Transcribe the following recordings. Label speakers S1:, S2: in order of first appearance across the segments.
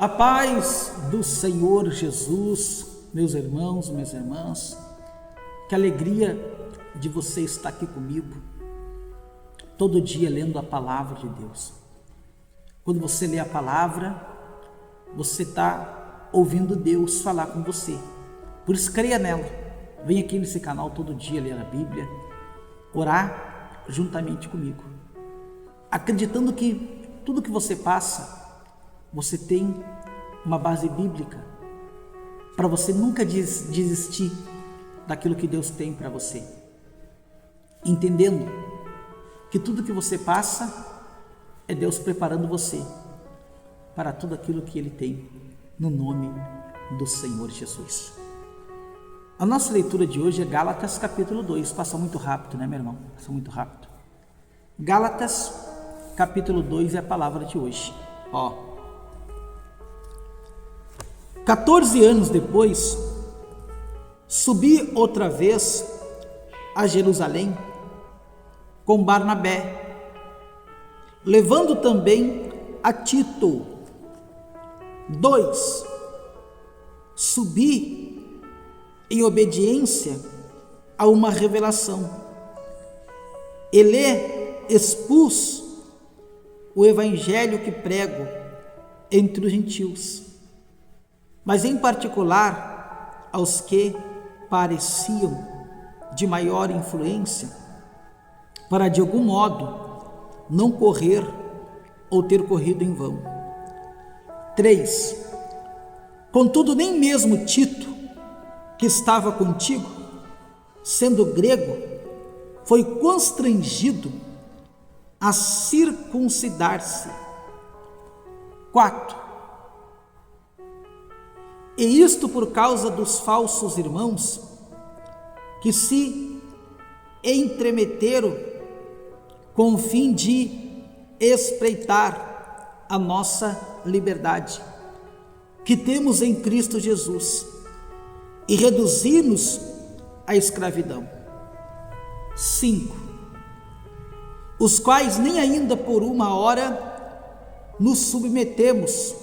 S1: A paz do Senhor Jesus, meus irmãos, minhas irmãs, que alegria de você estar aqui comigo, todo dia lendo a palavra de Deus. Quando você lê a palavra, você está ouvindo Deus falar com você, por isso creia nela. Vem aqui nesse canal todo dia ler a Bíblia, orar juntamente comigo, acreditando que tudo que você passa, você tem uma base bíblica para você nunca desistir daquilo que Deus tem para você, entendendo que tudo que você passa é Deus preparando você para tudo aquilo que Ele tem no nome do Senhor Jesus. A nossa leitura de hoje é Gálatas capítulo 2, passa muito rápido, né, meu irmão? Passa muito rápido. Gálatas capítulo 2 é a palavra de hoje. 14 anos depois, subi outra vez a Jerusalém com Barnabé, levando também a Tito. 2. Subi em obediência a uma revelação. Ele expus o evangelho que prego entre os gentios, mas em particular aos que pareciam de maior influência, para de algum modo não correr ou ter corrido em vão. 3. Contudo, nem mesmo Tito, que estava contigo, sendo grego, foi constrangido a circuncidar-se. 4. E isto por causa dos falsos irmãos que se entremeteram com o fim de espreitar a nossa liberdade que temos em Cristo Jesus e reduzir-nos à escravidão. 5. Os quais nem ainda por uma hora nos submetemos,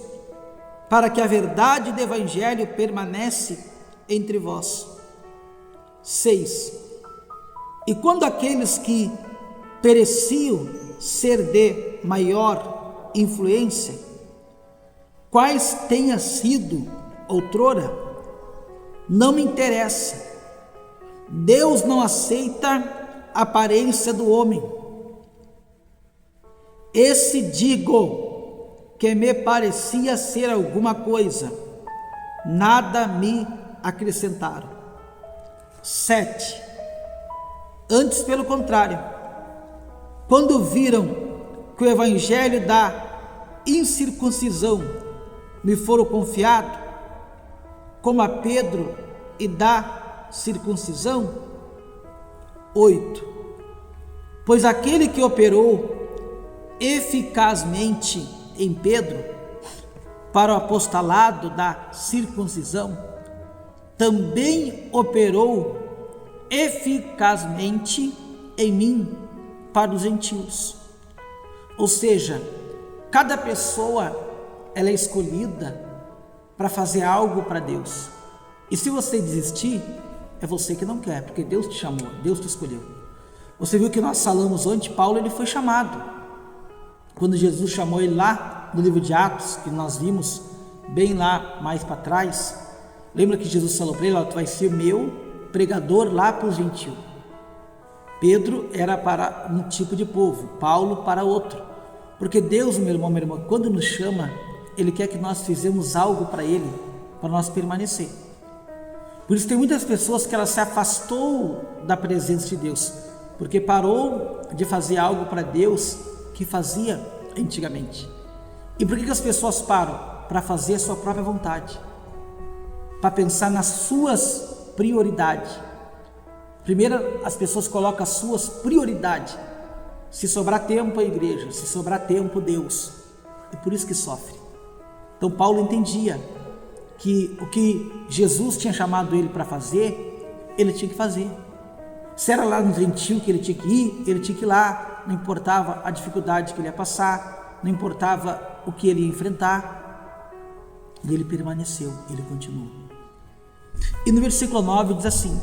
S1: para que a verdade do evangelho permanece entre vós. 6. E quando aqueles que pareciam ser de maior influência, quais tenha sido outrora, não me interessa. Deus não aceita a aparência do homem. Esse digo que me parecia ser alguma coisa, nada me acrescentaram. 7. Antes, pelo contrário, quando viram que o evangelho da incircuncisão me foram confiado, como a Pedro, e da circuncisão. 8. Pois aquele que operou eficazmente em Pedro para o apostolado da circuncisão, também operou eficazmente em mim para os gentios. Ou seja, cada pessoa ela é escolhida para fazer algo para Deus. E se você desistir, é você que não quer, porque Deus te chamou, Deus te escolheu. Você viu que nós falamos ontem, Paulo ele foi chamado. Quando Jesus chamou ele lá no livro de Atos, que nós vimos bem lá mais para trás, lembra que Jesus falou para ele: tu vai ser meu pregador lá para os gentios. Pedro era para um tipo de povo, Paulo para outro, porque Deus, meu irmão, minha irmã, quando nos chama, Ele quer que nós fizemos algo para Ele, para nós permanecer. Por isso tem muitas pessoas que ela se afastou da presença de Deus, porque parou de fazer algo para Deus que fazia antigamente. E por que as pessoas param? Para fazer a sua própria vontade, para pensar nas suas prioridades. Primeiro as pessoas colocam as suas prioridades, se sobrar tempo a igreja, se sobrar tempo Deus, e por isso que sofre. Então Paulo entendia que o que Jesus tinha chamado ele para fazer, ele tinha que fazer. Se era lá no gentio que ele tinha que ir, ele tinha que ir lá, não importava a dificuldade que ele ia passar, não importava o que ele ia enfrentar. E ele permaneceu, ele continuou. E no versículo 9 diz assim: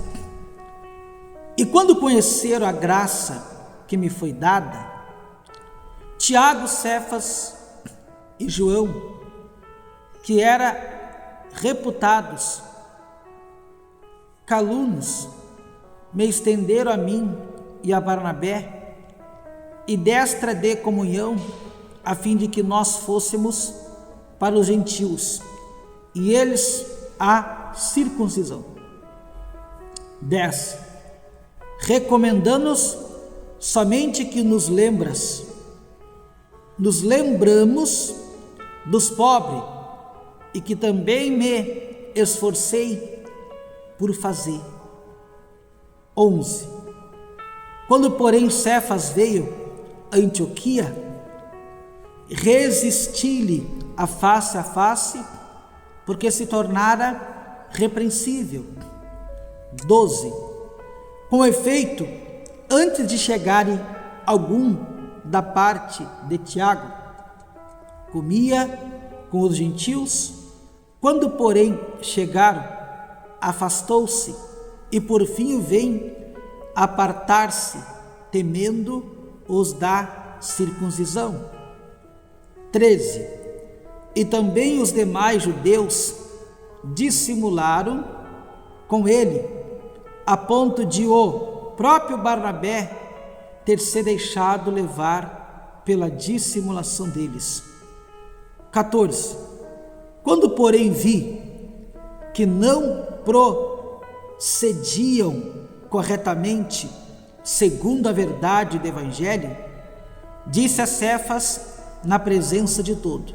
S1: e quando conheceram a graça que me foi dada, Tiago, Cefas e João, que eram reputados calunos, me estenderam a mim e a Barnabé, e destra de comunhão, a fim de que nós fôssemos para os gentios, e eles a circuncisão. 10. Recomendando-nos somente que nos lembramos dos pobres, e que também me esforcei por fazer. 11. Quando, porém, Cefas veio a Antioquia, resisti-lhe a face, porque se tornara repreensível. 12. Com efeito, antes de chegarem algum da parte de Tiago, comia com os gentios. Quando, porém, chegaram, afastou-se, e por fim vem apartar-se, temendo os da circuncisão. 13. E também os demais judeus dissimularam com ele, a ponto de o próprio Barnabé ter se deixado levar pela dissimulação deles. 14. Quando, porém, vi que não procediam corretamente segundo a verdade do Evangelho, disse a Cefas na presença de todos: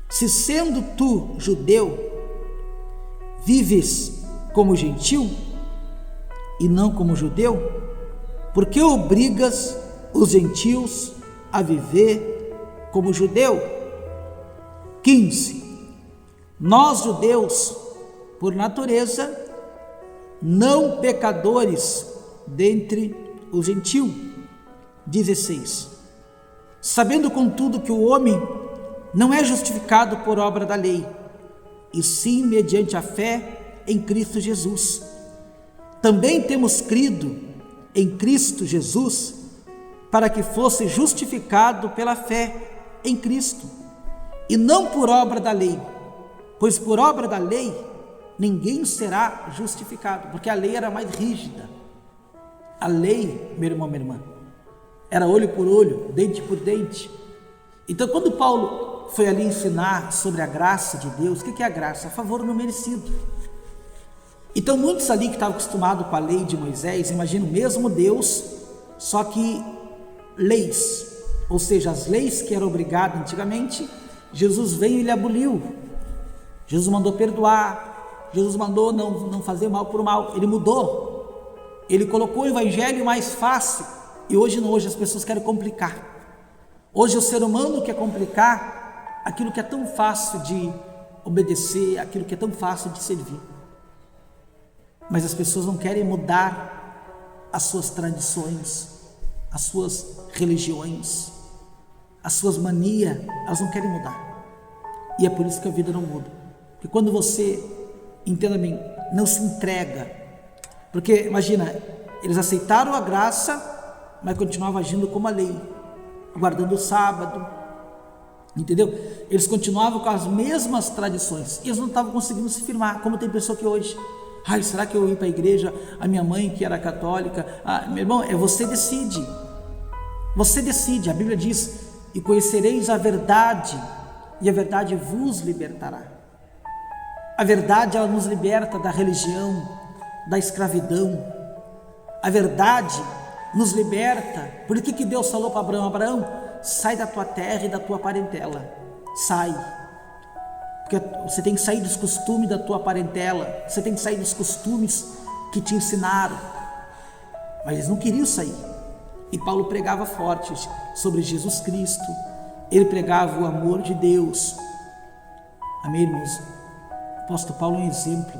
S1: se sendo tu judeu, vives como gentil e não como judeu, por que obrigas os gentios a viver como judeu? 15. Nós, judeus, por natureza, não pecadores dentre os gentios. 16. Sabendo, contudo, que o homem não é justificado por obra da lei, e sim mediante a fé em Cristo Jesus. Também temos crido em Cristo Jesus, para que fosse justificado pela fé em Cristo, e não por obra da lei, pois por obra da lei ninguém será justificado, porque a lei era mais rígida. A lei, meu irmão, minha irmã, era olho por olho, dente por dente. Então, quando Paulo foi ali ensinar sobre a graça de Deus, o que é a graça? A favor não merecido. Então, muitos ali que estavam acostumados com a lei de Moisés, imaginam o mesmo Deus, só que leis, ou seja, as leis que eram obrigadas antigamente, Jesus veio e ele aboliu. Jesus mandou perdoar, Jesus mandou não fazer mal por mal, ele mudou, ele colocou o evangelho mais fácil. E hoje as pessoas querem complicar. Hoje o ser humano quer complicar aquilo que é tão fácil de obedecer, aquilo que é tão fácil de servir. Mas as pessoas não querem mudar as suas tradições, as suas religiões, as suas manias, elas não querem mudar. E é por isso que a vida não muda. Porque quando você, entenda bem, não se entrega, porque imagina, eles aceitaram a graça, mas continuavam agindo como a lei, guardando o sábado, entendeu? Eles continuavam com as mesmas tradições, e eles não estavam conseguindo se firmar, como tem pessoa que hoje, será que eu ir para a igreja? A minha mãe que era católica, meu irmão, você decide, a Bíblia diz, e conhecereis a verdade, e a verdade vos libertará. A verdade, ela nos liberta da religião, da escravidão. A verdade nos liberta. Por que Deus falou para Abraão? Abraão, sai da tua terra e da tua parentela, sai, porque você tem que sair dos costumes da tua parentela, você tem que sair dos costumes que te ensinaram. Mas eles não queriam sair, e Paulo pregava forte sobre Jesus Cristo, ele pregava o amor de Deus. Amém, irmãos? O apóstolo Paulo é um exemplo,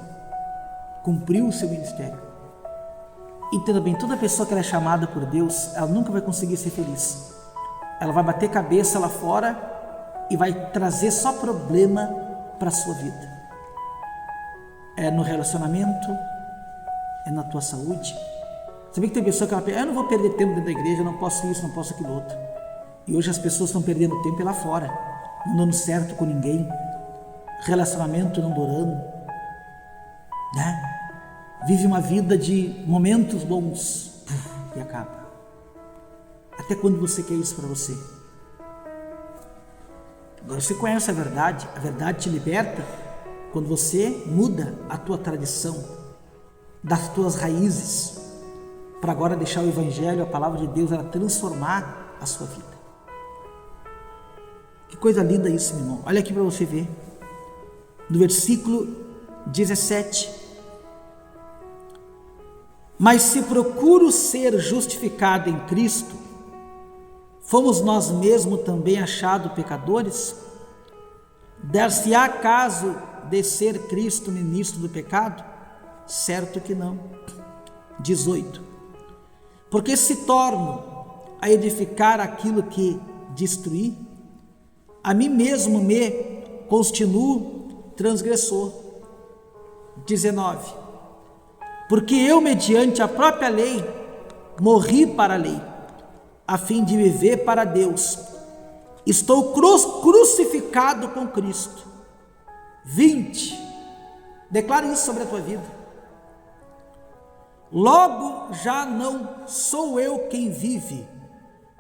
S1: cumpriu o seu ministério. Entenda bem, toda pessoa que ela é chamada por Deus, ela nunca vai conseguir ser feliz. Ela vai bater cabeça lá fora e vai trazer só problema para a sua vida. É no relacionamento, é na tua saúde. Sabia que tem pessoa que ela pensa, eu não vou perder tempo dentro da igreja, eu não posso isso, não posso aquilo outro. E hoje as pessoas estão perdendo tempo lá fora, não dando certo com ninguém, relacionamento não durando, né? Vive uma vida de momentos bons e acaba. Até quando você quer isso para você? Agora você conhece a verdade te liberta quando você muda a tua tradição, das tuas raízes, para agora deixar o Evangelho, a palavra de Deus, ela transformar a sua vida. Que coisa linda isso, meu irmão. Olha aqui para você ver, no versículo 17. Mas se procuro ser justificado em Cristo, fomos nós mesmos também achados pecadores? Dar-se-á caso de ser Cristo ministro do pecado? Certo que não. 18. Porque se torno a edificar aquilo que destruí, a mim mesmo me constituo transgressor. 19. Porque eu, mediante a própria lei, morri para a lei, a fim de viver para Deus. Estou crucificado com Cristo. 20. Declara isso sobre a tua vida. Logo já não sou eu quem vive,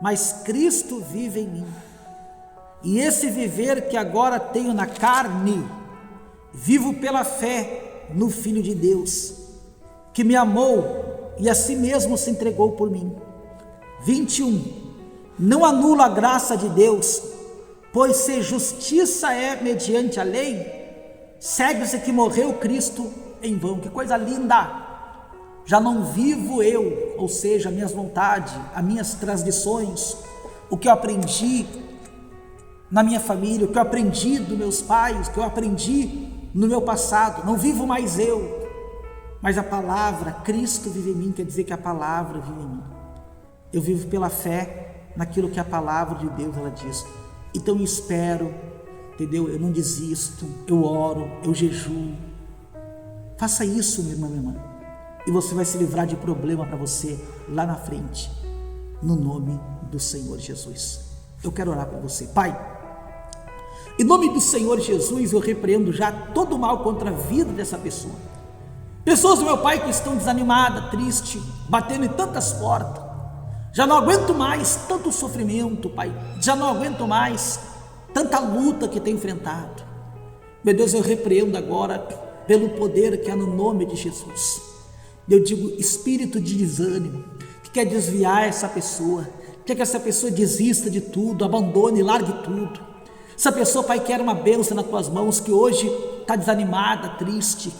S1: mas Cristo vive em mim. E esse viver que agora tenho na carne, vivo pela fé no Filho de Deus, que me amou e a si mesmo se entregou por mim. 21. Não anulo a graça de Deus, pois se justiça é mediante a lei, segue-se que morreu Cristo em vão. Que coisa linda! Já não vivo eu, ou seja, minhas vontades, as minhas transgressões, o que eu aprendi na minha família, o que eu aprendi dos meus pais, o que eu aprendi no meu passado. Não vivo mais eu, mas a palavra, Cristo vive em mim, quer dizer que a palavra vive em mim. Eu vivo pela fé naquilo que a palavra de Deus ela diz. Então eu espero, entendeu? Eu não desisto, eu oro, eu jejuo. Faça isso, minha irmã, minha irmã, e você vai se livrar de problema para você lá na frente, no nome do Senhor Jesus. Eu quero orar por você. Pai, em nome do Senhor Jesus, eu repreendo já todo o mal contra a vida dessa pessoa. Pessoas, meu Pai, que estão desanimadas, tristes, batendo em tantas portas. Já não aguento mais tanto sofrimento, Pai. Já não aguento mais tanta luta que tem enfrentado. Meu Deus, eu repreendo agora pelo poder que há no nome de Jesus. Eu digo, espírito de desânimo, que quer desviar essa pessoa, quer que essa pessoa desista de tudo, abandone, largue tudo. Essa pessoa, Pai, quer uma bênção nas tuas mãos, que hoje está desanimada, triste.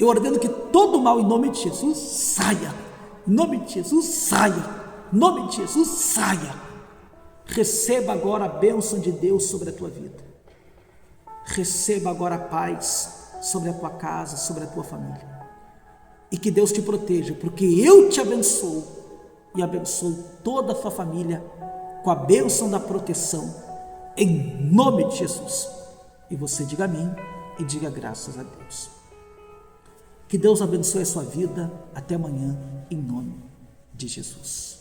S1: Eu ordeno que todo mal em nome de Jesus saia, em nome de Jesus saia, em nome de Jesus saia. Receba agora a bênção de Deus sobre a tua vida. Receba agora a paz sobre a tua casa, sobre a tua família. E que Deus te proteja, porque eu te abençoo e abençoo toda a tua família com a bênção da proteção, em nome de Jesus. E você diga amém e diga graças a Deus. Que Deus abençoe a sua vida. Até amanhã, em nome de Jesus.